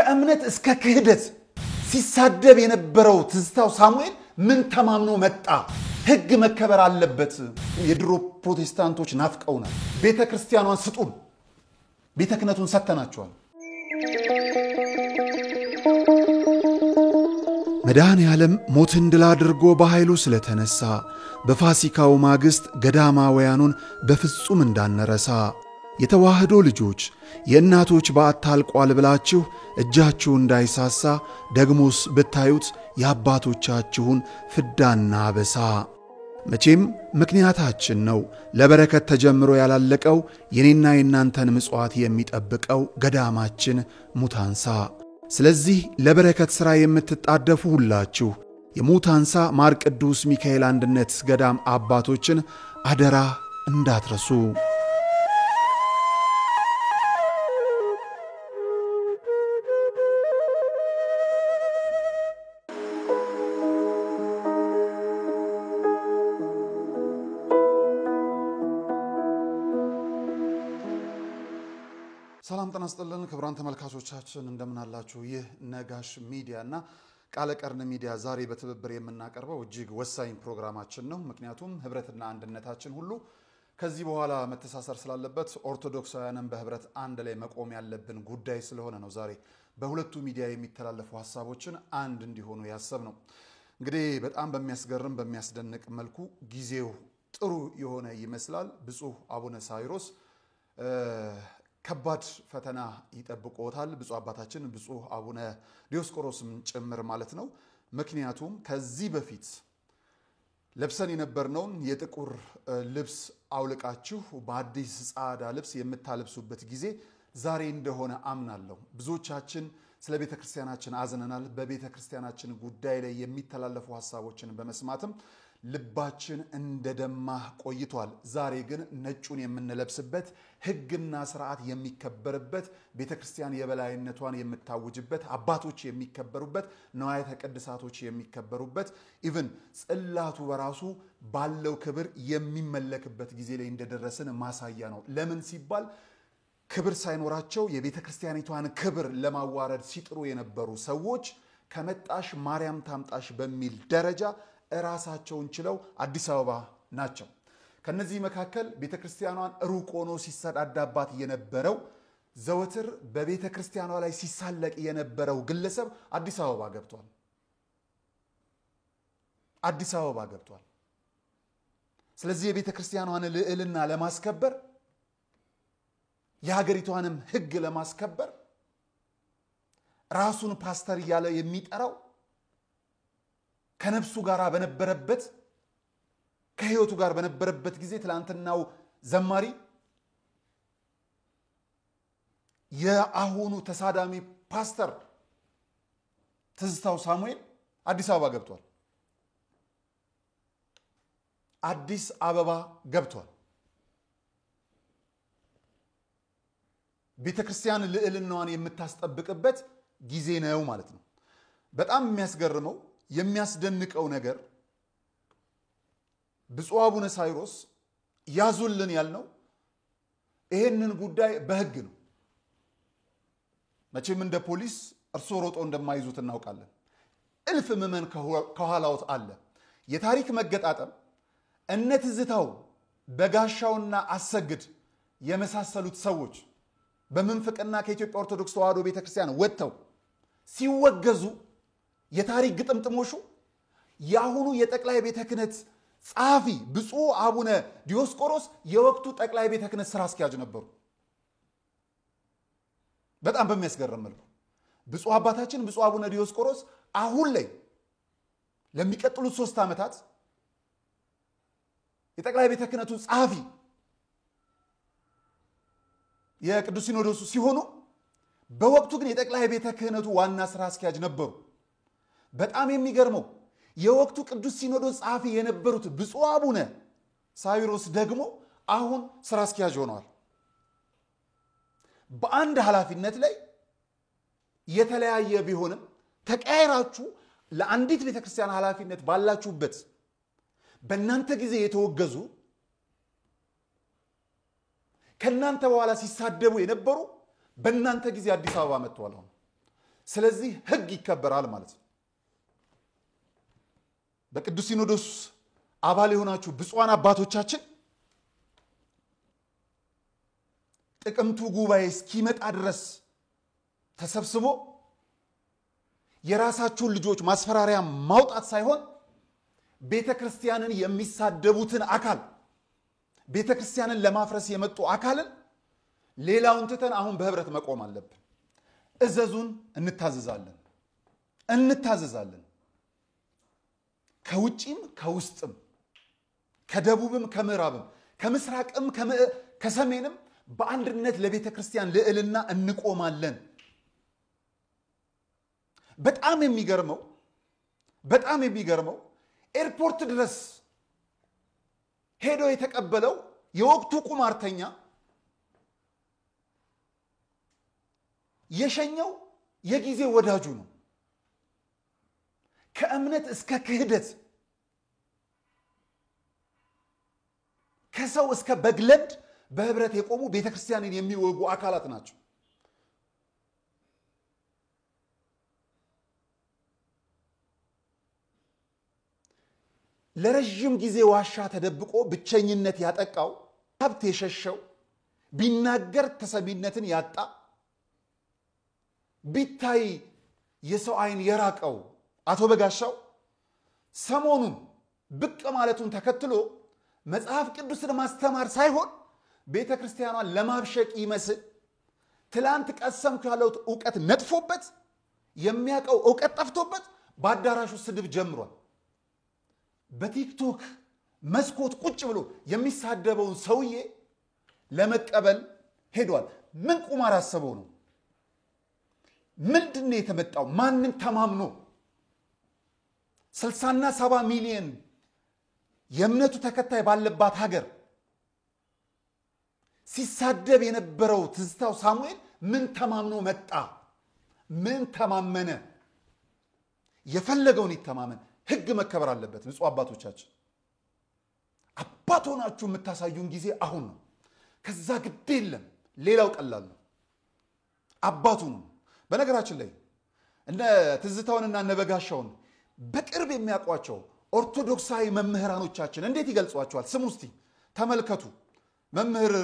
ከእምነት እስከ ክህደት ሲሳደብ የነበረው ትዝታው ሳሙኤል ምን ተማምኖ መጣ? ህግ መከበር አለበት። የድሮ ፕሮቴስታንቶች ናፍቀውናል። ቤተክርስቲያኗን ስጡን፣ ቤተክነቱን ሰተናቸዋል። መድኃኔ ዓለም ሞትን ድል አድርጎ በኃይሉ ስለተነሳ በፋሲካው ማግስት ገዳማውያኑን በፍጹም እንዳንረሳ የተዋህዶ ልጆች የእናቶች በአታልቋል ብላችሁ እጃችሁ እንዳይሳሳ ደግሞስ ብታዩት የአባቶቻችሁን ፍዳና በሳ። መቼም ምክንያታችን ነው ለበረከት ተጀምሮ ያላለቀው የኔና የናንተን ምጽዋት የሚጠብቀው ገዳማችን ሙታንሳ። ስለዚህ ለበረከት ሥራ የምትጣደፉ ሁላችሁ የሙታንሳ ማር ቅዱስ ሚካኤል አንድነት ገዳም አባቶችን አደራ እንዳትረሱ። ሰላም ጤና ይስጥልን ክቡራን ተመልካቾቻችን እንደምን አላችሁ? ይህ ነጋሽ ሚዲያና ቃለ ቀርን ሚዲያ ዛሬ በትብብር የምናቀርበው እጅግ ወሳኝ ፕሮግራማችን ነው። ምክንያቱም ህብረትና አንድነታችን ሁሉ ከዚህ በኋላ መተሳሰር ስላለበት ኦርቶዶክሳውያንን በህብረት አንድ ላይ መቆም ያለብን ጉዳይ ስለሆነ ነው ዛሬ በሁለቱ ሚዲያ የሚተላለፉ ሐሳቦችን አንድ እንዲሆኑ ያሰብነው። እንግዲህ በጣም በሚያስገርም በሚያስደንቅ መልኩ ጊዜው ጥሩ የሆነ ይመስላል። ብፁዕ አቡነ ሳይሮስ ከባድ ፈተና ይጠብቆታል። ብፁዕ አባታችን ብፁዕ አቡነ ዲዮስቆሮስም ጭምር ማለት ነው። ምክንያቱም ከዚህ በፊት ለብሰን የነበርነውን የጥቁር ልብስ አውልቃችሁ በአዲስ ጻዕዳ ልብስ የምታለብሱበት ጊዜ ዛሬ እንደሆነ አምናለሁ። ብዙዎቻችን ስለ ቤተክርስቲያናችን አዝነናል። በቤተክርስቲያናችን ጉዳይ ላይ የሚተላለፉ ሐሳቦችን በመስማትም ልባችን እንደደማ ቆይቷል። ዛሬ ግን ነጩን የምንለብስበት ህግና ስርዓት የሚከበርበት ቤተክርስቲያን የበላይነቷን የምታውጅበት አባቶች የሚከበሩበት ንዋያተ ቅድሳቶች የሚከበሩበት ኢቭን ጽላቱ በራሱ ባለው ክብር የሚመለክበት ጊዜ ላይ እንደደረስን ማሳያ ነው። ለምን ሲባል ክብር ሳይኖራቸው የቤተክርስቲያኒቷን ክብር ለማዋረድ ሲጥሩ የነበሩ ሰዎች ከመጣሽ ማርያም ታምጣሽ በሚል ደረጃ ራሳቸውን ችለው አዲስ አበባ ናቸው። ከነዚህ መካከል ቤተክርስቲያኗን ሩቅ ሆኖ ሲሰዳዳባት የነበረው ዘወትር በቤተክርስቲያኗ ላይ ሲሳለቅ የነበረው ግለሰብ አዲስ አበባ ገብቷል። አዲስ አበባ ገብቷል። ስለዚህ የቤተክርስቲያኗን ልዕልና ለማስከበር የሀገሪቷንም ህግ ለማስከበር ራሱን ፓስተር እያለ የሚጠራው ከነፍሱ ጋር በነበረበት ከህይወቱ ጋር በነበረበት ጊዜ ትላንትናው ዘማሪ የአሁኑ ተሳዳሚ ፓስተር ትዝታው ሳሙኤል አዲስ አበባ ገብቷል። አዲስ አበባ ገብቷል። ቤተክርስቲያን ልዕልናዋን የምታስጠብቅበት ጊዜ ነው ማለት ነው። በጣም የሚያስገርመው የሚያስደንቀው ነገር ብፁዕ አቡነ ሳይሮስ ያዙልን ያልነው ይሄንን ጉዳይ በህግ ነው። መቼም እንደ ፖሊስ እርሶ ሮጦ እንደማይዙት እናውቃለን። እልፍ ምዕመን ከኋላውት አለ። የታሪክ መገጣጠም እነ ትዝታው በጋሻውና አሰግድ የመሳሰሉት ሰዎች በመንፈቅና ከኢትዮጵያ ኦርቶዶክስ ተዋሕዶ ቤተክርስቲያን ወጥተው ሲወገዙ የታሪክ ግጥምጥሞሹ ያሁኑ የጠቅላይ ቤተ ክህነት ጻፊ ብፁዕ አቡነ ዲዮስቆሮስ የወቅቱ ጠቅላይ ቤተ ክህነት ስራ አስኪያጅ ነበሩ። በጣም በሚያስገርም መልኩ ብፁዕ አባታችን ብፁዕ አቡነ ዲዮስቆሮስ አሁን ላይ ለሚቀጥሉት 3 ዓመታት የጠቅላይ ቤተ ክህነቱ ጻፊ የቅዱስ ሲኖዶሱ ሲሆኑ በወቅቱ ግን የጠቅላይ ቤተ ክህነቱ ዋና ስራ አስኪያጅ ነበሩ። በጣም የሚገርመው የወቅቱ ቅዱስ ሲኖዶስ ጻፊ የነበሩት ብፁዕ አቡነ ሳይሮስ ደግሞ አሁን ስራ አስኪያጅ ሆነዋል። በአንድ ኃላፊነት ላይ የተለያየ ቢሆንም ተቀያይራችሁ ለአንዲት ቤተክርስቲያን ኃላፊነት ባላችሁበት በእናንተ ጊዜ የተወገዙ ከናንተ በኋላ ሲሳደቡ የነበሩ በእናንተ ጊዜ አዲስ አበባ መጥተዋል። ስለዚህ ህግ ይከበራል ማለት ነው። በቅዱስ ሲኖዶስ አባል የሆናችሁ ብፁዓን አባቶቻችን ጥቅምቱ ጉባኤ እስኪመጣ ድረስ ተሰብስቦ የራሳችሁን ልጆች ማስፈራሪያ ማውጣት ሳይሆን ቤተክርስቲያንን የሚሳደቡትን አካል ቤተክርስቲያንን ለማፍረስ የመጡ አካልን ሌላውን ትተን አሁን በህብረት መቆም አለብን። እዘዙን፣ እንታዘዛለን። ከውጪም ከውስጥም ከደቡብም ከምዕራብም ከምስራቅም ከሰሜንም በአንድነት ለቤተክርስቲያን ልዕልና እንቆማለን። በጣም የሚገርመው ኤርፖርት ድረስ ሄዶ የተቀበለው የወቅቱ ቁማርተኛ የሸኘው የጊዜ ወዳጁ ነው። ከእምነት እስከ ክህደት ከሰው እስከ በግለድ በህብረት የቆሙ ቤተክርስቲያንን የሚወጉ አካላት ናቸው። ለረጅም ጊዜ ዋሻ ተደብቆ ብቸኝነት ያጠቃው ሀብት የሸሸው ቢናገር ተሰሚነትን ያጣ ቢታይ የሰው አይን የራቀው አቶ በጋሻው ሰሞኑን ብቅ ማለቱን ተከትሎ መጽሐፍ ቅዱስን ማስተማር ሳይሆን ቤተክርስቲያኗን ለማብሸቅ ይመስል ትላንት ቀሰምኩ ያለው ዕውቀት ነጥፎበት የሚያቀው ዕውቀት ጠፍቶበት በአዳራሹ ስድብ ጀምሯል። በቲክቶክ መስኮት ቁጭ ብሎ የሚሳደበውን ሰውዬ ለመቀበል ሄዷል። ምን ቁማር አሰበው ነው? ምንድነው የተመጣው? ማንን ተማምኖ 60 እና 70 ሚሊዮን የእምነቱ ተከታይ ባለባት ሀገር ሲሳደብ የነበረው ትዝታው ሳሙኤል ምን ተማምኖ መጣ? ምን ተማመነ? የፈለገውን ይተማመን። ህግ መከበር አለበት። ብፁዕ አባቶቻችን አባት ሆናችሁ የምታሳዩን ጊዜ አሁን ነው። ከዛ ግድ የለም። ሌላው ቀላል ነው። አባቱ ነው። በነገራችን ላይ እነ ትዝታውንና እነ በጋሻውን በቅርብ የሚያውቋቸው ኦርቶዶክሳዊ መምህራኖቻችን እንዴት ይገልጿቸዋል? ስሙ እስቲ ተመልከቱ። መምህር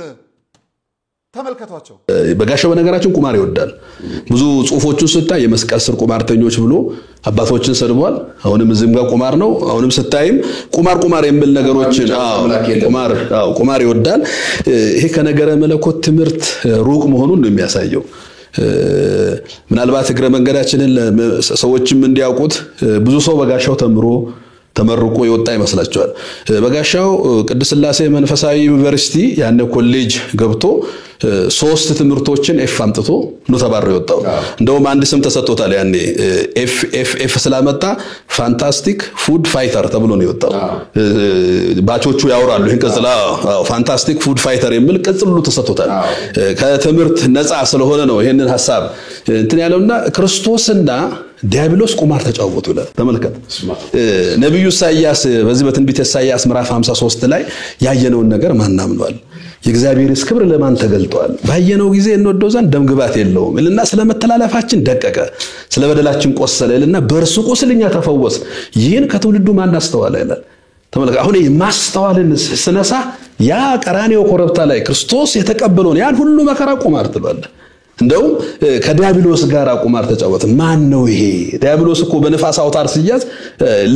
ተመልከቷቸው። በጋሻው በነገራችን ቁማር ይወዳል። ብዙ ጽሁፎቹን ስታይ የመስቀል ስር ቁማርተኞች ብሎ አባቶችን ሰድቧል። አሁንም እዚህም ጋር ቁማር ነው። አሁንም ስታይም ቁማር የሚል ነገሮችን ቁማር ይወዳል። ይሄ ከነገረ መለኮት ትምህርት ሩቅ መሆኑን ነው የሚያሳየው። ምናልባት እግረ መንገዳችንን ሰዎችም እንዲያውቁት ብዙ ሰው በጋሻው ተመርቆ የወጣ ይመስላችኋል። በጋሻው ቅድስት ሥላሴ መንፈሳዊ ዩኒቨርሲቲ ያነ ኮሌጅ ገብቶ 3 ትምህርቶችን ኤፍ አምጥቶ ነው ተባረው የወጣው። እንደውም አንድ ስም ተሰጥቶታል። ያኔ ኤፍ ስላመጣ ፋንታስቲክ ፉድ ፋይተር ተብሎ ነው የወጣው። ባቾቹ ያወራሉ ይሄን ቅጽላ ፋንታስቲክ ፉድ ፋይተር የሚል ቅጽል ሁሉ ተሰጥቶታል። ከትምህርት ነፃ ስለሆነ ነው ይሄንን ሐሳብ እንትን ያለውና ክርስቶስና ዲያብሎስ ቁማር ተጫወቱ ይላል። ተመልከት። ነብዩ ኢሳይያስ በዚህ በትንቢተ ኢሳይያስ ምዕራፍ 53 ላይ ያየነውን ነገር ማን አምኗል? የእግዚአብሔርስ ክብር ለማን ተገልጧል? ባየነው ጊዜ እንወደው ዘንድ ደም ግባት የለውም እልና ስለመተላለፋችን ደቀቀ፣ ስለበደላችን ቆሰለ እልና በእርሱ ቁስልኛ ተፈወስ። ይህን ከትውልዱ ማን አስተዋለ ይላል። ተመልከት። አሁን ማስተዋልን ስነሳ ያ ቀራንዮ ኮረብታ ላይ ክርስቶስ የተቀበለውን ያን ሁሉ መከራ ቁማር ትሏል። እንደው ከዲያብሎስ ጋር ቁማር ተጫወተ። ማን ነው ይሄ? ዲያብሎስ እኮ በነፋስ አውታር ሲያዝ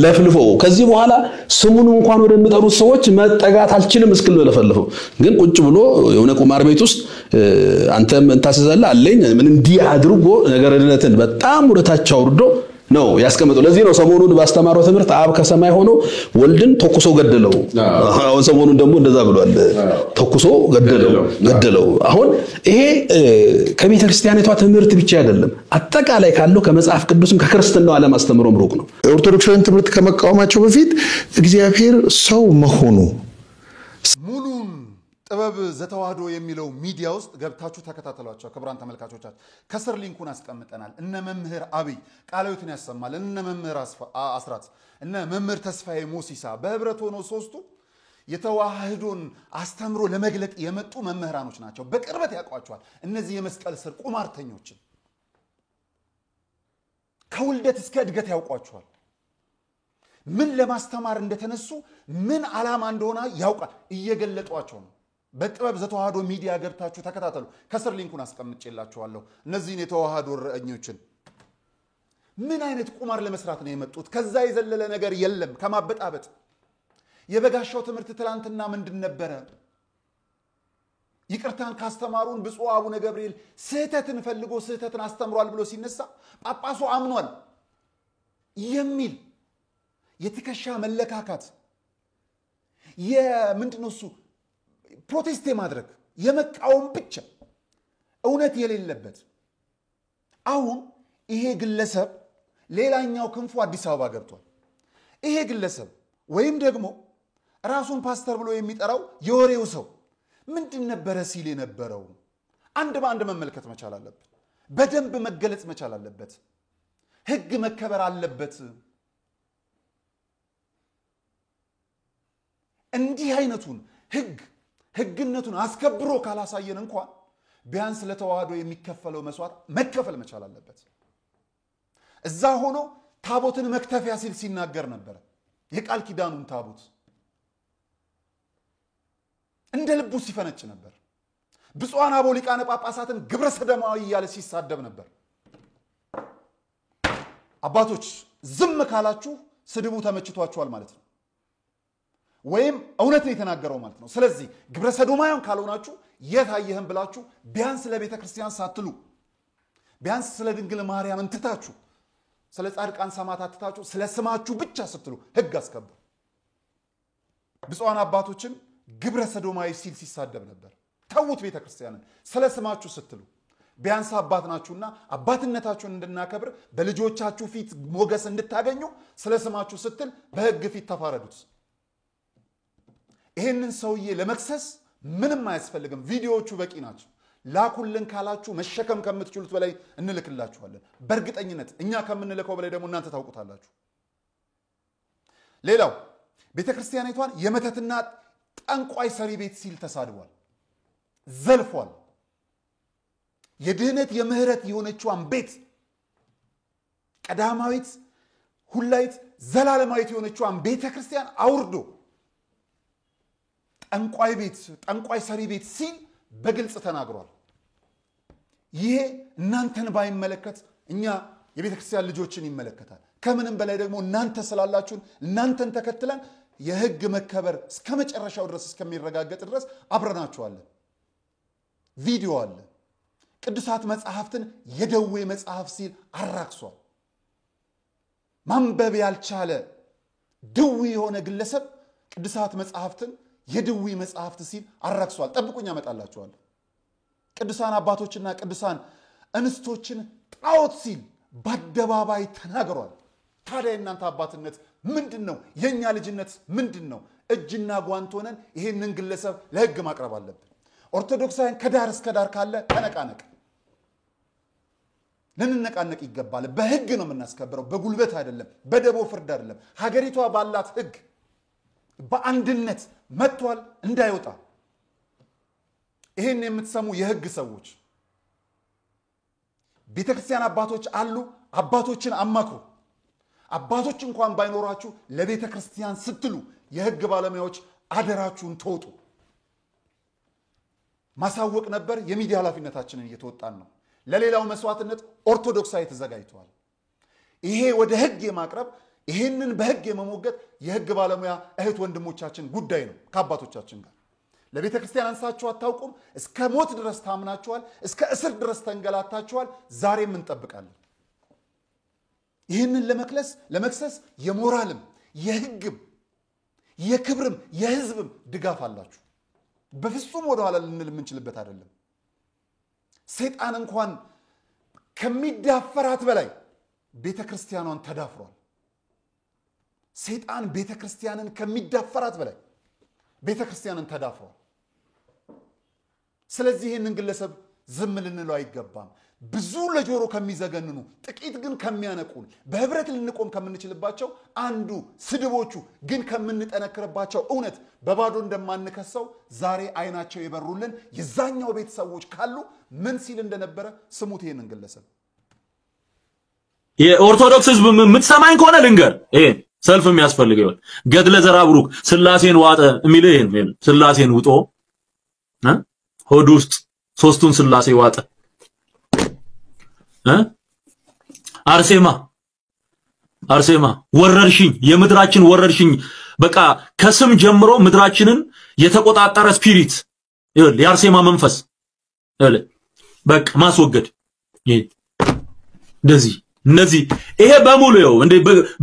ለፍልፎ ከዚህ በኋላ ስሙን እንኳን ወደሚጠሩት ሰዎች መጠጋት አልችልም እስክል ለፈልፈው። ግን ቁጭ ብሎ የሆነ ቁማር ቤት ውስጥ አንተም እንታስዛለህ አለኝ ምን እንዲህ አድርጎ ነገረድነትን በጣም ወደታች አውርዶ ነው ያስቀመጠው። ለዚህ ነው ሰሞኑን ባስተማረው ትምህርት አብ ከሰማይ ሆኖ ወልድን ተኩሶ ገደለው። አሁን ሰሞኑን ደግሞ እንደዛ ብሏል። ተኩሶ ገደለው። አሁን ይሄ ከቤተ ክርስቲያኒቷ ትምህርት ብቻ አይደለም፣ አጠቃላይ ካለው ከመጽሐፍ ቅዱስም ከክርስትናው ዓለም አስተምሮም ሩቅ ነው። ኦርቶዶክሳዊን ትምህርት ከመቃወማቸው በፊት እግዚአብሔር ሰው መሆኑ ሙሉን ጥበብ ዘተዋህዶ የሚለው ሚዲያ ውስጥ ገብታችሁ ተከታተሏቸው። ክቡራን ተመልካቾቻችን ከስር ሊንኩን አስቀምጠናል። እነ መምህር አብይ ቃላዊትን ያሰማል፣ እነ መምህር አስራት፣ እነ መምህር ተስፋዬ ሞሲሳ በህብረት ሆነው ሶስቱ የተዋህዶን አስተምሮ ለመግለጥ የመጡ መምህራኖች ናቸው። በቅርበት ያውቋቸዋል እነዚህ የመስቀል ስር ቁማርተኞችን። ከውልደት እስከ እድገት ያውቋቸዋል። ምን ለማስተማር እንደተነሱ ምን ዓላማ እንደሆነ ያውቃል። እየገለጧቸው ነው። በጥበብ ዘተዋህዶ ሚዲያ ገብታችሁ ተከታተሉ። ከስር ሊንኩን አስቀምጬላችኋለሁ። እነዚህን የተዋህዶ ረኞችን ምን አይነት ቁማር ለመስራት ነው የመጡት? ከዛ የዘለለ ነገር የለም ከማበጣበጥ። የበጋሻው ትምህርት ትላንትና ምንድን ነበረ? ይቅርታን ካስተማሩን ብፁዕ አቡነ ገብርኤል ስህተትን ፈልጎ ስህተትን አስተምሯል ብሎ ሲነሳ ጳጳሱ አምኗል የሚል የትከሻ መለካካት የምንድነው እሱ ፕሮቴስት ማድረግ የመቃወም ብቻ እውነት የሌለበት። አሁን ይሄ ግለሰብ ሌላኛው ክንፉ አዲስ አበባ ገብቷል። ይሄ ግለሰብ ወይም ደግሞ ራሱን ፓስተር ብሎ የሚጠራው የወሬው ሰው ምንድን ነበረ ሲል የነበረው? አንድ በአንድ መመልከት መቻል አለበት። በደንብ መገለጽ መቻል አለበት። ህግ መከበር አለበት። እንዲህ አይነቱን ህግነቱን አስከብሮ ካላሳየን እንኳን ቢያንስ ለተዋህዶ የሚከፈለው መስዋዕት መከፈል መቻል አለበት። እዛ ሆኖ ታቦትን መክተፊያ ሲል ሲናገር ነበር። የቃል ኪዳኑን ታቦት እንደ ልቡ ሲፈነጭ ነበር። ብፁዓን አበው ሊቃነ ጳጳሳትን ግብረ ሰዶማዊ እያለ ሲሳደብ ነበር። አባቶች ዝም ካላችሁ ስድቡ ተመችቷችኋል ማለት ነው፣ ወይም እውነት ነው የተናገረው ማለት ነው። ስለዚህ ግብረ ሰዶማውያን ካልሆናችሁ የታየህም ብላችሁ ቢያንስ ለቤተ ክርስቲያን ሳትሉ ቢያንስ ስለ ድንግል ማርያም እንትታችሁ ስለ ጻድቃን ሰማዕታት ትታችሁ ስለ ስማችሁ ብቻ ስትሉ ህግ አስከብሩ። ብፁዓን አባቶችን ግብረ ሰዶማዊ ሲል ሲሳደብ ነበር። ተውት ቤተ ክርስቲያንን ስለ ስማችሁ ስትሉ ቢያንስ አባት ናችሁና አባትነታችሁን እንድናከብር በልጆቻችሁ ፊት ሞገስ እንድታገኙ ስለ ስማችሁ ስትል በህግ ፊት ተፋረዱት። ይሄንን ሰውዬ ለመክሰስ ምንም አያስፈልግም። ቪዲዮዎቹ በቂ ናቸው። ላኩልን ካላችሁ መሸከም ከምትችሉት በላይ እንልክላችኋለን። በእርግጠኝነት እኛ ከምንልከው በላይ ደግሞ እናንተ ታውቁታላችሁ። ሌላው ቤተክርስቲያኒቷን የመተትና ጠንቋይ ሰሪ ቤት ሲል ተሳድቧል፣ ዘልፏል። የድህነት የምህረት የሆነችዋን ቤት ቀዳማዊት ሁላይት ዘላለማዊት የሆነችዋን ቤተክርስቲያን አውርዶ ጠንቋይ ሰሪ ቤት ሲል በግልጽ ተናግሯል። ይሄ እናንተን ባይመለከት እኛ የቤተክርስቲያን ልጆችን ይመለከታል። ከምንም በላይ ደግሞ እናንተ ስላላችሁን እናንተን ተከትለን የህግ መከበር እስከ መጨረሻው ድረስ እስከሚረጋገጥ ድረስ አብረናችኋለን። ቪዲዮ አለ። ቅዱሳት መጽሐፍትን የደዌ መጽሐፍ ሲል አራክሷል። ማንበብ ያልቻለ ድዊ የሆነ ግለሰብ ቅዱሳት መጽሐፍትን የድዊ መጽሐፍት ሲል አራክሷል። ጠብቁኝ አመጣላችኋለሁ። ቅዱሳን አባቶችና ቅዱሳን እንስቶችን ጣዖት ሲል በአደባባይ ተናግሯል። ታዲያ እናንተ አባትነት ምንድነው? የኛ ልጅነት ምንድነው? እጅና ጓንት ሆነን ይሄንን ግለሰብ ለህግ ማቅረብ አለብን። ኦርቶዶክሳውያን ከዳር እስከ ዳር ካለ ተነቃነቅ፣ ልንነቃነቅ ይገባል። በህግ ነው የምናስከብረው፣ በጉልበት አይደለም፣ በደቦ ፍርድ አይደለም። ሀገሪቷ ባላት ህግ በአንድነት መጥቷል እንዳይወጣ። ይሄን የምትሰሙ የህግ ሰዎች ቤተክርስቲያን አባቶች አሉ፣ አባቶችን አማክሩ። አባቶች እንኳን ባይኖራችሁ ለቤተ ክርስቲያን ስትሉ የህግ ባለሙያዎች አደራችሁን ተወጡ። ማሳወቅ ነበር። የሚዲያ ኃላፊነታችንን እየተወጣን ነው። ለሌላው መስዋዕትነት ኦርቶዶክሳዊ ተዘጋጅቷል። ይሄ ወደ ህግ የማቅረብ ይሄንን በህግ የመሞገት የህግ ባለሙያ እህት ወንድሞቻችን ጉዳይ ነው። ከአባቶቻችን ጋር ለቤተ ክርስቲያን አንሳችሁ አታውቁም። እስከ ሞት ድረስ ታምናችኋል፣ እስከ እስር ድረስ ተንገላታችኋል። ዛሬም እንጠብቃለን። ይህንን ለመክሰስ የሞራልም የህግም የክብርም የህዝብም ድጋፍ አላችሁ። በፍጹም ወደ ኋላ ልንል የምንችልበት አይደለም። ሰይጣን እንኳን ከሚዳፈራት በላይ ቤተክርስቲያኗን ተዳፍሯል። ሰይጣን ቤተክርስቲያንን ከሚዳፈራት በላይ ቤተክርስቲያንን ተዳፍሯል። ስለዚህ ይህንን ግለሰብ ዝም ልንለው አይገባም። ብዙ ለጆሮ ከሚዘገንኑ ጥቂት ግን ከሚያነቁን በህብረት ልንቆም ከምንችልባቸው አንዱ ስድቦቹ ግን ከምንጠነክርባቸው እውነት በባዶ እንደማንከሰው ዛሬ አይናቸው የበሩልን የዛኛው ቤተሰቦች ካሉ ምን ሲል እንደነበረ ስሙት። ይሄንን ግለሰብ የኦርቶዶክስ ህዝብ የምትሰማኝ ከሆነ ልንገር ይሄ ሰልፍ የሚያስፈልገው ገድለ ዘራብሩክ ስላሴን ዋጠ የሚል ይሄን ስላሴን ውጦ ሆድ ውስጥ ሶስቱን ስላሴ ዋጠ አርሴማ ወረርሽኝ የምድራችን ወረርሽኝ በቃ ከስም ጀምሮ ምድራችንን የተቆጣጠረ ስፒሪት የአርሴማ መንፈስ በቃ ማስወገድ እነዚህ ይሄ በሙሉ ይኸው እንዴ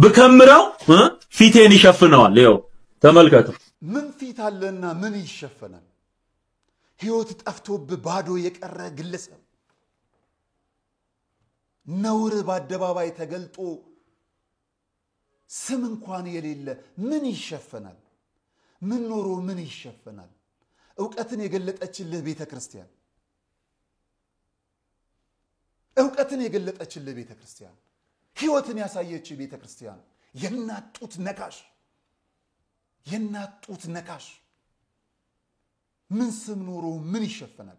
በከምራው ፊቴን ይሸፍነዋል ይኸው ተመልከቱ ምን ፊት አለና ምን ይሸፈናል ህይወት ጠፍቶብ ባዶ የቀረ ግለሰብ ነውር በአደባባይ ተገልጦ ስም እንኳን የሌለ ምን ይሸፈናል ምን ኖሮ ምን ይሸፈናል ዕውቀትን የገለጠችልህ ቤተክርስቲያን ዕውቀትን የገለጠችልህ ቤተክርስቲያን ህይወትን ያሳየች ቤተክርስቲያን የናጡት ነካሽ ምን ስም ኖሮ ምን ይሸፈናል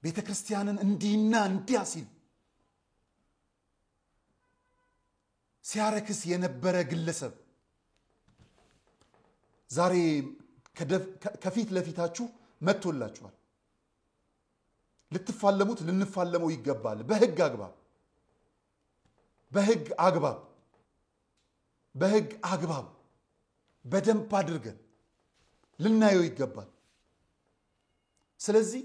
ቤተክርስቲያንን እንዲና እንዲያ ሲያረክስ የነበረ ግለሰብ ዛሬ ከፊት ለፊታችሁ መጥቶላችኋል ልትፋለሙት ልንፋለመው ይገባል በህግ አግባብ በደንብ አድርገን ልናየው ይገባል ስለዚህ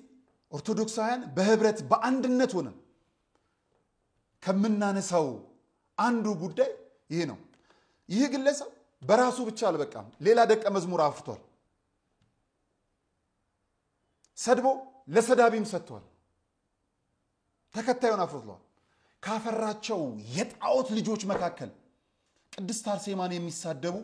ኦርቶዶክሳውያን በህብረት በአንድነት ሆነን ከምናነሳው አንዱ ጉዳይ ይሄ ነው ይሄ ግለሰብ በራሱ ብቻ አልበቃም ሌላ ደቀ መዝሙር አፍቷል ሰድቦ ለሰዳቢም ሰጥቷል ተከታዩን አፍርቷል ካፈራቸው የጣዖት ልጆች መካከል ቅድስት አርሴማን የሚሳደቡ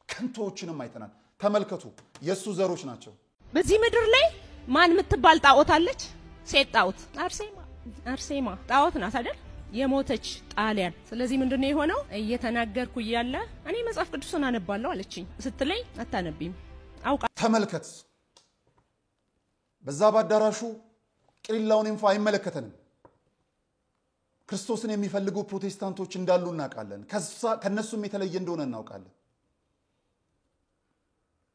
ከንቶዎችንም አይተናል ተመልከቱ የሱ ዘሮች ናቸው በዚህ ምድር ላይ ማን ምትባል ጣዖት አለች ሴት ጣዖት አርሴማ ጣዖት ናት አይደል የሞተች ጣሊያን ስለዚህ ምንድነው የሆነው እየተናገርኩ ይያለ እኔ መጽሐፍ ቅዱስን አነባለሁ አለችኝ ስትለይ አታነብም አውቃ ተመልከት በዛ ባዳራሹ ቅሪላውን እንፋ አይመለከተንም ክርስቶስን የሚፈልጉ ፕሮቴስታንቶች እንዳሉ እናውቃለን ከነሱም የተለየ እንደሆነ እናውቃለን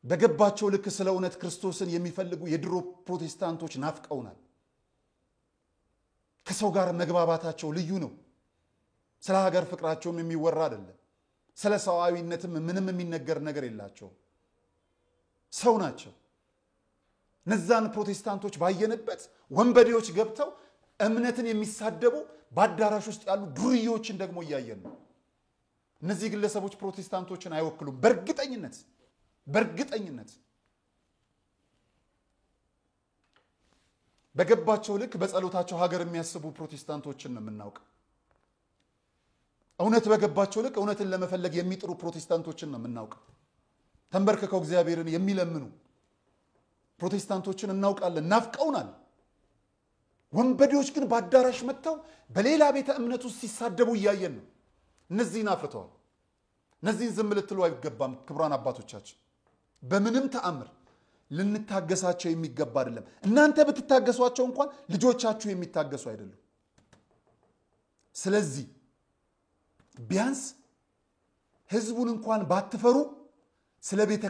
በገባቸው ልክ ስለ እውነት ክርስቶስን የሚፈልጉ የድሮ ፕሮቴስታንቶች ናፍቀውናል ከሰው ጋር መግባባታቸው ልዩ ነው ስለ ሀገር ፍቅራቸውም የሚወራ አይደለም ስለ ሰዋዊነትም ምንም የሚነገር ነገር የላቸው ሰው ናቸው ነዛን ፕሮቴስታንቶች ባየነበት ወንበዴዎች ገብተው እምነትን የሚሳደቡ ባዳራሽ ውስጥ ያሉ ዱርዮችን ደግሞ ያያየን ነው እነዚህ ግለሰቦች ፕሮቴስታንቶችን አይወክሉም በርግጠኝነት በገባቸው ልክ በጸሎታቸው ሀገር የሚያስቡ ፕሮቴስታንቶችን ነው የምናውቀው እውነት በገባቸው ልክ እውነትን ለመፈለግ የሚጥሩ ፕሮቴስታንቶችን ነው የምናውቀው ተንበርከከው እግዚአብሔርን የሚለምኑ ፕሮቴስታንቶችን እናውቃለን ናፍቀውናል ወንበዴዎች ግን ባዳራሽ መጥተው በሌላ ቤተ እምነት ውስጥ ሲሳደቡ ያያየን ነው እነዚህን አፍርተዋል እነዚህን ዝም ልትሉ አይገባም ክብራን አባቶቻችን በምንም ተአምር ልንታገሳቸው የሚገባ አይደለም እናንተ ብትታገሷቸው እንኳን ልጆቻችሁ የሚታገሱ አይደሉም ስለዚህ ቢያንስ ህዝቡን እንኳን ባትፈሩ ስለ ቤተ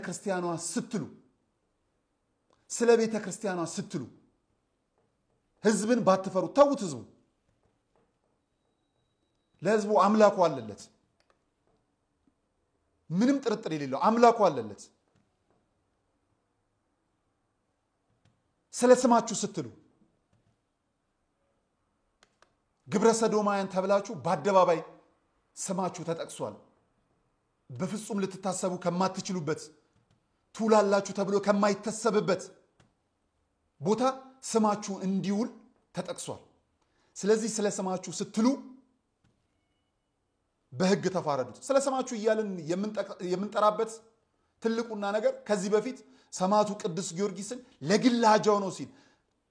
ክርስቲያኗ ስትሉ ህዝብን ባትፈሩ ተውት ህዝቡ ለህዝቡ አምላኩ አለለት ምንም ጥርጥር የሌለው አምላኩ አለለት ስለ ስማችሁ ስትሉ ግብረ ሰዶማውያን ተብላችሁ በአደባባይ ስማችሁ ተጠቅሷል በፍጹም ልትታሰቡ ከማትችሉበት ቱላላችሁ ተብሎ ከማይተሰብበት ቦታ ስማችሁ እንዲውል ተጠቅሷል ስለዚህ ስለ ስማችሁ ስትሉ በህግ ተፋረዱት ስለ ስማችሁ ይያልን የምንጠራበት ትልቁና ነገር ከዚህ በፊት ሰማዕቱ ቅዱስ ጊዮርጊስን ለግላጃው ነው ሲል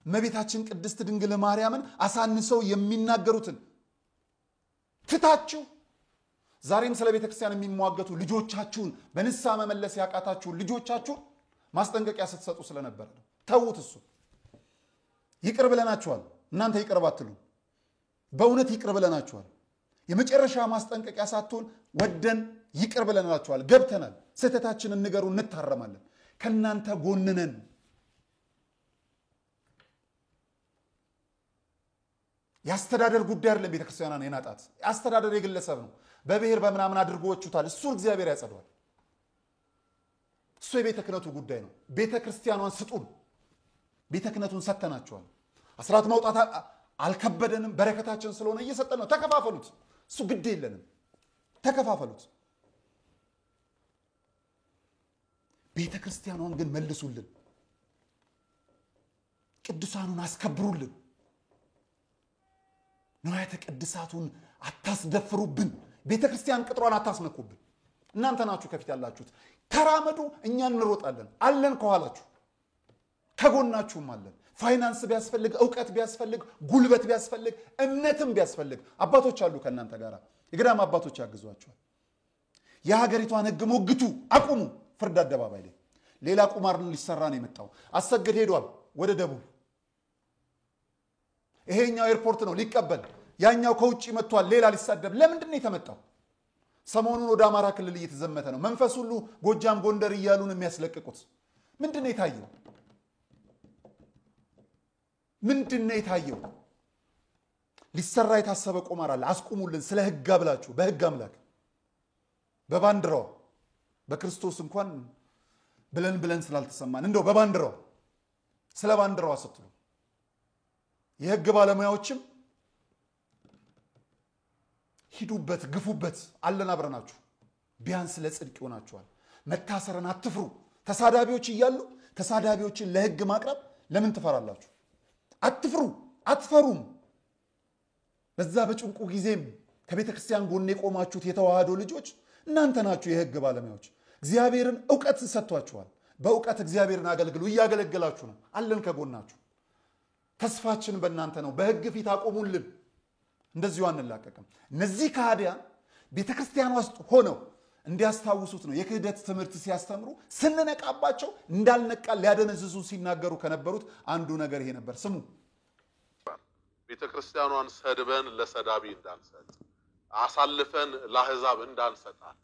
መቤታችን ቅድስት ድንግል ማርያምን አሳንሰው የሚናገሩትን ትታችሁ ዛሬም ስለ ቤተ ክርስቲያን የሚሟገቱ ልጆቻችሁን በንሳ መመለስ ያቃታችሁ ልጆቻችሁን ማስጠንቀቂያ ስትሰጡ ስለነበር ተውት እሱ ይቅር ብለናችኋል እናንተ ይቅር ባትሉ በእውነት ይቅር ብለናችኋል። የመጨረሻ ማስጠንቀቂያ ሳትሆን ወደን ይቅር ብለናችኋል። ገብተናል። ስህተታችንን ንገሩ፣ እንታረማለን። ከናንተ ጎን ነን። ያስተዳደር ጉዳይ አይደለም። ቤተክርስቲያናን የናጣት ያስተዳደር የግለሰብ ነው። በብሔር በምናምን አድርጎዎቹታል። እሱ እግዚአብሔር ያጸደዋል። እሱ የቤተ ክህነቱ ጉዳይ ነው። ቤተ ክርስቲያኗን ስጡን። ቤተ ክህነቱን ሰተናቸዋል። አስራት ማውጣት አልከበደንም። በረከታችን ስለሆነ እየሰጠን ነው። ተከፋፈሉት። እሱ ግድ የለንም። ተከፋፈሉት። ቤተ ክርስቲያኗን ግን መልሱልን። ቅዱሳኑን አስከብሩልን። ንዋያተ ቅድሳቱን አታስደፍሩብን። ቤተ ክርስቲያን ቅጥሯን አታስነኩብን። እናንተ ናችሁ ከፊት ያላችሁት። ተራመዱ፣ እኛ እንሮጣለን። አለን ከኋላችሁ፣ ከጎናችሁም አለን። ፋይናንስ ቢያስፈልግ፣ ዕውቀት ቢያስፈልግ፣ ጉልበት ቢያስፈልግ፣ እምነትም ቢያስፈልግ አባቶች አሉ ከእናንተ ጋር። የገዳም አባቶች ያግዟቸዋል። የሀገሪቷን ሕግ ሞግቱ፣ አቁሙ። ፍርድ አደባባይ ላይ ሌላ ቁማር ሊሰራ ነው የመጣው። አሰግድ ሄዷል ወደ ደቡብ። ይሄኛው ኤርፖርት ነው ሊቀበል፣ ያኛው ከውጭ መጥቷል ሌላ ሊሳደብ። ለምንድን ነው የተመጣው? ሰሞኑን ወደ አማራ ክልል እየተዘመተ ነው። መንፈስ ሁሉ ጎጃም ጎንደር እያሉ ነው የሚያስለቅቁት። ምንድን ነው የታየው? ምንድን ነው የታየው? ሊሰራ የታሰበ ቁማር አለ። አስቁሙልን። ስለ ሕግ ብላችሁ በሕግ አምላክ በባንዲራው በክርስቶስ እንኳን ብለን ስላልተሰማን እንደው በባንዲራው ስለ ባንዲራው ስትሉ የሕግ ባለሙያዎችም ሂዱበት፣ ግፉበት። አለን አብረናችሁ። ቢያንስ ለጽድቅ ይሆናችኋል። መታሰርን አትፍሩ። ተሳዳቢዎች እያሉ ተሳዳቢዎችን ለሕግ ማቅረብ ለምን ትፈራላችሁ? አትፍሩ፣ አትፈሩም። በዛ በጭንቁ ጊዜም ከቤተ ክርስቲያን ጎን የቆማችሁት የተዋህዶ ልጆች እናንተ ናችሁ፣ የሕግ ባለሙያዎች። እግዚአብሔርን ዕውቀት ሰጥቷችኋል። በዕውቀት እግዚአብሔርን አገልግሉ። እያገለገላችሁ ነው። አለን ከጎናችሁ። ተስፋችን በእናንተ ነው። በሕግ ፊት አቆሙልን። እንደዚሁ አንላቀቅም። እነዚህ ከሃዲያን ቤተ ክርስቲያን ውስጥ ሆነው እንዲያስታውሱት ነው የክህደት ትምህርት ሲያስተምሩ ስንነቃባቸው እንዳልነቃል ሊያደነዝዙ ሲናገሩ ከነበሩት አንዱ ነገር ይሄ ነበር። ስሙ። ቤተ ክርስቲያኗን ሰድበን ለሰዳቢ እንዳንሰጥ፣ አሳልፈን ለአሕዛብ እንዳንሰጣት።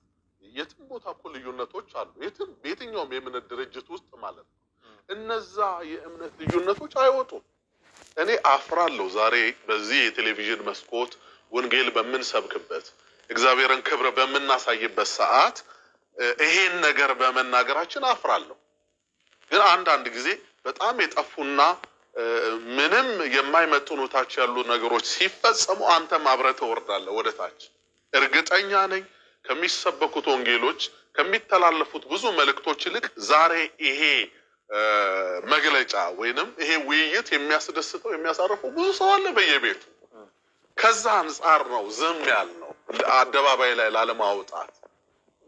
የትም ቦታ እኮ ልዩነቶች አሉ። የትኛውም የእምነት ድርጅት ውስጥ ማለት ነው። እነዛ የእምነት ልዩነቶች አይወጡም። እኔ አፍራለሁ ዛሬ በዚህ የቴሌቪዥን መስኮት ወንጌል በምንሰብክበት እግዚአብሔርን ክብር በምናሳይበት ሰዓት ይሄን ነገር በመናገራችን አፍራለሁ። ግን አንዳንድ ጊዜ በጣም የጠፉና ምንም የማይመጥኑታች ያሉ ነገሮች ሲፈጸሙ አንተም አብረህ ትወርዳለህ ወደ ታች። እርግጠኛ ነኝ ከሚሰበኩት ወንጌሎች ከሚተላለፉት ብዙ መልእክቶች ይልቅ ዛሬ ይሄ መግለጫ ወይንም ይሄ ውይይት የሚያስደስተው የሚያሳርፈው ብዙ ሰው አለ በየቤቱ። ከዛ አንጻር ነው ዝም ያልነው። አደባባይ ላይ ላለማውጣት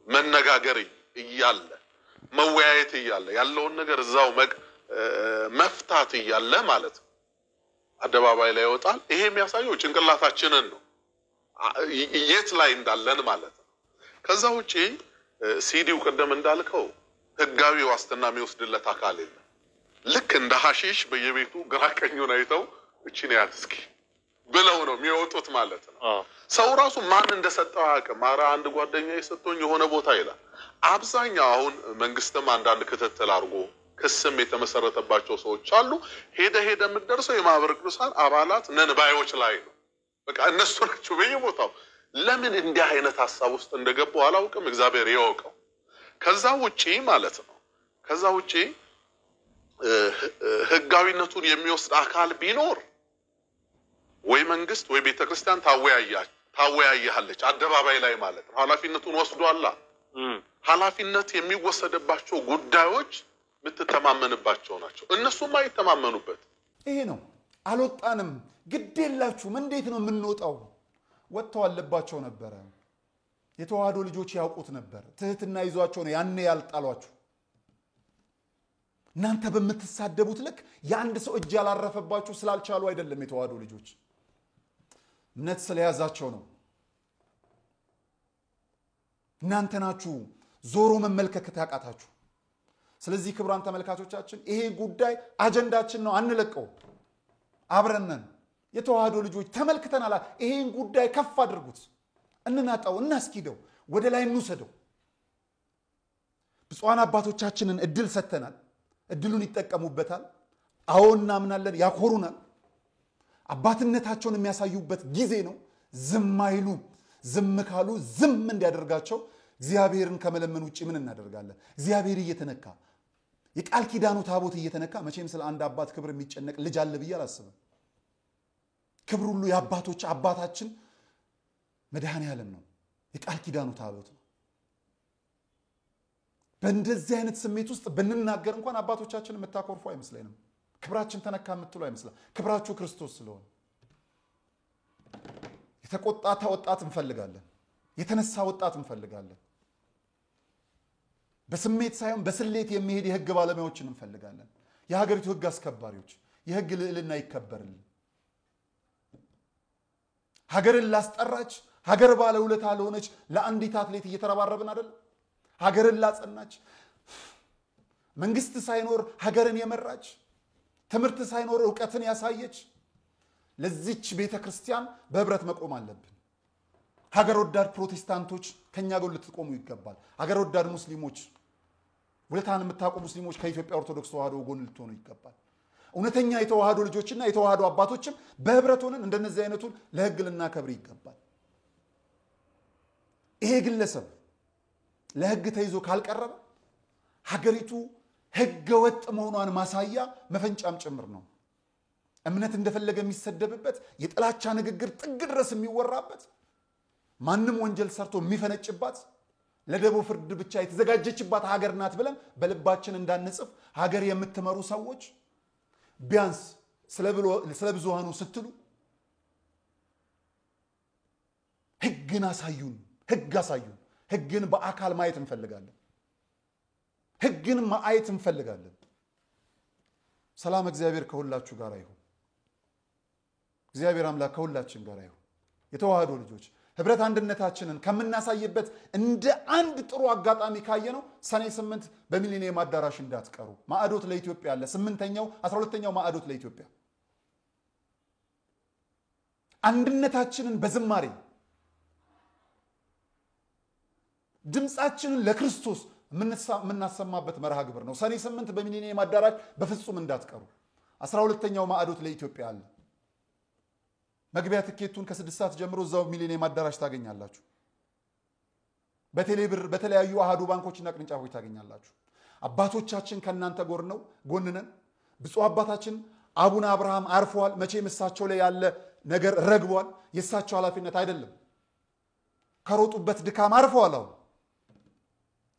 መነጋገር እያለ መወያየት እያለ ያለውን ነገር እዛው መፍታት እያለ ማለት ነው አደባባይ ላይ ይወጣል። ይሄ የሚያሳየው ጭንቅላታችንን ነው የት ላይ እንዳለን ማለት ነው። ከዛ ውጪ ሲዲው ቀደም እንዳልከው ሕጋዊ ዋስትና የሚወስድለት አካል የለም። ልክ እንደ ሐሺሽ በየቤቱ ግራቀኙን አይተው እቺን ያት እስኪ ብለው ነው የሚወጡት ማለት ነው። ሰው ራሱ ማን እንደሰጠው አያውቅም። ኧረ አንድ ጓደኛ የሰጠኝ የሆነ ቦታ ይላል። አብዛኛው አሁን መንግስትም አንዳንድ ክትትል አድርጎ ክስም የተመሰረተባቸው ሰዎች አሉ። ሄደ የምትደርሰው የማህበረ ቅዱሳን አባላት ነን ባዮች ላይ ነው። በቃ እነሱ ናቸው በየቦታው። ለምን እንዲህ አይነት ሐሳብ ውስጥ እንደገቡ አላውቅም። እግዚአብሔር ያወቀው። ከዛ ውጪ ማለት ነው ከዛ ውጪ ሕጋዊነቱን የሚወስድ አካል ቢኖር ወይ መንግስት ወይ ቤተክርስቲያን ታወያያለች አደባባይ ላይ ማለት ነው። ኃላፊነቱን ወስዷላ። ኃላፊነት የሚወሰድባቸው ጉዳዮች ምትተማመንባቸው ናቸው። እነሱም አይተማመኑበት። ይሄ ነው። አልወጣንም፣ ግድ የላችሁም። እንዴት ነው የምንወጣው? ወጥተው አለባቸው ነበረ። የተዋህዶ ልጆች ያውቁት ነበር። ትህትና ይዟቸው ነው ያኔ ያልጣሏችሁ። እናንተ በምትሳደቡት ልክ የአንድ ሰው እጅ ያላረፈባችሁ ስላልቻሉ አይደለም። የተዋህዶ ልጆች እምነት ስለያዛቸው ነው። እናንተ ናችሁ ዞሮ መመልከት ያቃታችሁ። ስለዚህ ክቡራን ተመልካቾቻችን ይሄ ጉዳይ አጀንዳችን ነው፣ አንለቀው። አብረነን የተዋህዶ ልጆች ተመልክተናል። ይሄን ጉዳይ ከፍ አድርጉት፣ እንናጣው፣ እናስኪደው፣ ወደ ላይ እንውሰደው። ብፁዓን አባቶቻችንን እድል ሰጥተናል። እድሉን ይጠቀሙበታል። አዎ እናምናለን፣ ያኮሩናል። አባትነታቸውን የሚያሳዩበት ጊዜ ነው። ዝም አይሉ። ዝም ካሉ ዝም እንዲያደርጋቸው እግዚአብሔርን ከመለመን ውጪ ምን እናደርጋለን? እግዚአብሔር እየተነካ የቃል ኪዳኑ ታቦት እየተነካ መቼም ስለ አንድ አባት ክብር የሚጨነቅ ልጅ አለ ብዬ አላስብም። ክብር ሁሉ የአባቶች አባታችን መድኃኔዓለም ነው። የቃል ኪዳኑ ታቦት ነው። በእንደዚህ አይነት ስሜት ውስጥ ብንናገር እንኳን አባቶቻችን የምታኮርፉ አይመስለንም። ክብራችን ተነካ የምትሉ አይመስላ። ክብራችሁ ክርስቶስ ስለሆነ የተቆጣ ወጣት እንፈልጋለን። የተነሳ ወጣት እንፈልጋለን። በስሜት ሳይሆን በስሌት የሚሄድ የህግ ባለሙያዎችን እንፈልጋለን። የሀገሪቱ ህግ አስከባሪዎች፣ የህግ ልዕልና ይከበርልን። ሀገርን ላስጠራች፣ ሀገር ባለውለታ ለሆነች ለአንዲት አትሌት እየተረባረብን አይደል? ሀገርን ላጸናች፣ መንግስት ሳይኖር ሀገርን የመራች፣ ትምህርት ሳይኖር ዕውቀትን ያሳየች ለዚች ቤተክርስቲያን በህብረት መቆም አለብን። ሀገር ወዳድ ፕሮቴስታንቶች ከኛ ጋር ልትቆሙ ይገባል። ሀገር ወዳድ ሙስሊሞች፣ ውለታን የምታውቁ ሙስሊሞች ከኢትዮጵያ ኦርቶዶክስ ተዋህዶ ጎን ልትሆኑ ይገባል። እውነተኛ የተዋህዶ ልጆችና የተዋህዶ አባቶችም በህብረት ሆነን እንደነዚህ አይነቱን ለህግ ልናከብር ይገባል። ይሄ ግለሰብ ለህግ ተይዞ ካልቀረበ ሀገሪቱ ህገ ወጥ መሆኗን ማሳያ መፈንጫም ጭምር ነው። እምነት እንደፈለገ የሚሰደብበት፣ የጥላቻ ንግግር ጥግ ድረስ የሚወራበት፣ ማንም ወንጀል ሰርቶ የሚፈነጭባት፣ ለደቦ ፍርድ ብቻ የተዘጋጀችባት ሀገር ናት ብለን በልባችን እንዳንጽፍ ሀገር የምትመሩ ሰዎች ቢያንስ ስለ ብዙሃኑ ስትሉ ህግን አሳዩን። ህግ አሳዩን። ህግን በአካል ማየት እንፈልጋለን። ህግን ማየት እንፈልጋለን። ሰላም እግዚአብሔር ከሁላችሁ ጋር ይሁን። እግዚአብሔር አምላክ ከሁላችን ጋር ይሁን። የተዋህዶ ልጆች ህብረት አንድነታችንን ከምናሳይበት እንደ አንድ ጥሩ አጋጣሚ ካየነው ሰኔ 8 በሚሊኒየም አዳራሽ እንዳትቀሩ። ማዕዶት ለኢትዮጵያ አለ። 12ኛው ማዕዶት ለኢትዮጵያ። አንድነታችንን በዝማሬ ድምጻችንን ለክርስቶስ የምናሰማበት መርሃ ግብር ነው። ሰኔ 8 በሚሊኒየም አዳራሽ በፍጹም እንዳትቀሩ። 12ኛው ማዕዶት ለኢትዮጵያ አለ። መግቢያ ትኬቱን ከ6 ሰዓት ጀምሮ እዛው ሚሊኒየም አዳራሽ ታገኛላችሁ። በቴሌብር በተለያዩ አሃዱ ባንኮችና ቅርንጫፎች ታገኛላችሁ። አባቶቻችን ከናንተ ጎን ነን። ብፁዕ አባታችን አቡነ አብርሃም አርፈዋል። መቼም እሳቸው ላይ ያለ ነገር ረግቧል። የእሳቸው ኃላፊነት አይደለም። ከሮጡበት ድካም አርፈዋል።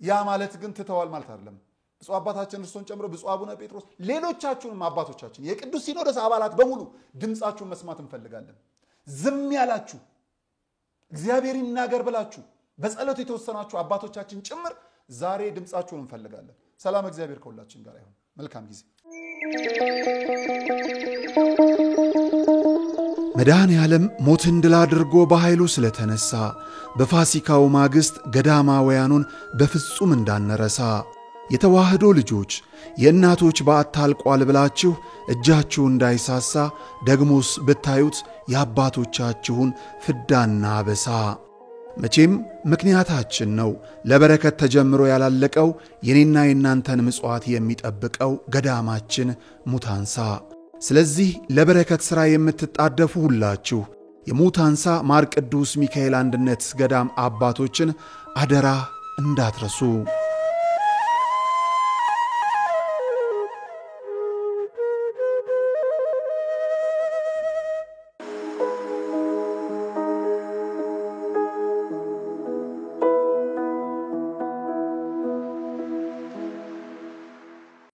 ያ ማለት ግን ትተዋል ማለት አይደለም። ብፁዕ አባታችን እርሶን ጨምሮ ብፁዕ አቡነ ጴጥሮስ፣ ሌሎቻችሁንም አባቶቻችን፣ የቅዱስ ሲኖዶስ አባላት በሙሉ ድምጻችሁን መስማት እንፈልጋለን። ዝም ያላችሁ እግዚአብሔር ይናገር ብላችሁ በጸሎት የተወሰናችሁ አባቶቻችን ጭምር ዛሬ ድምጻችሁን እንፈልጋለን። ሰላም እግዚአብሔር ከሁላችን ጋር ይሁን። መልካም ጊዜ። መድኃኔዓለም ሞትን ድል አድርጎ በኃይሉ ስለተነሳ በፋሲካው ማግስት ገዳማውያኑን በፍጹም እንዳንረሳ የተዋህዶ ልጆች የእናቶች በዓት ታልቋል ብላችሁ እጃችሁ እንዳይሳሳ ደግሞስ ብታዩት የአባቶቻችሁን ፍዳና አበሳ። መቼም ምክንያታችን ነው ለበረከት ተጀምሮ ያላለቀው የኔና የናንተን ምጽዋት የሚጠብቀው ገዳማችን ሙታንሳ። ስለዚህ ለበረከት ሥራ የምትጣደፉ ሁላችሁ የሙታንሳ ማር ቅዱስ ሚካኤል አንድነት ገዳም አባቶችን አደራ እንዳትረሱ።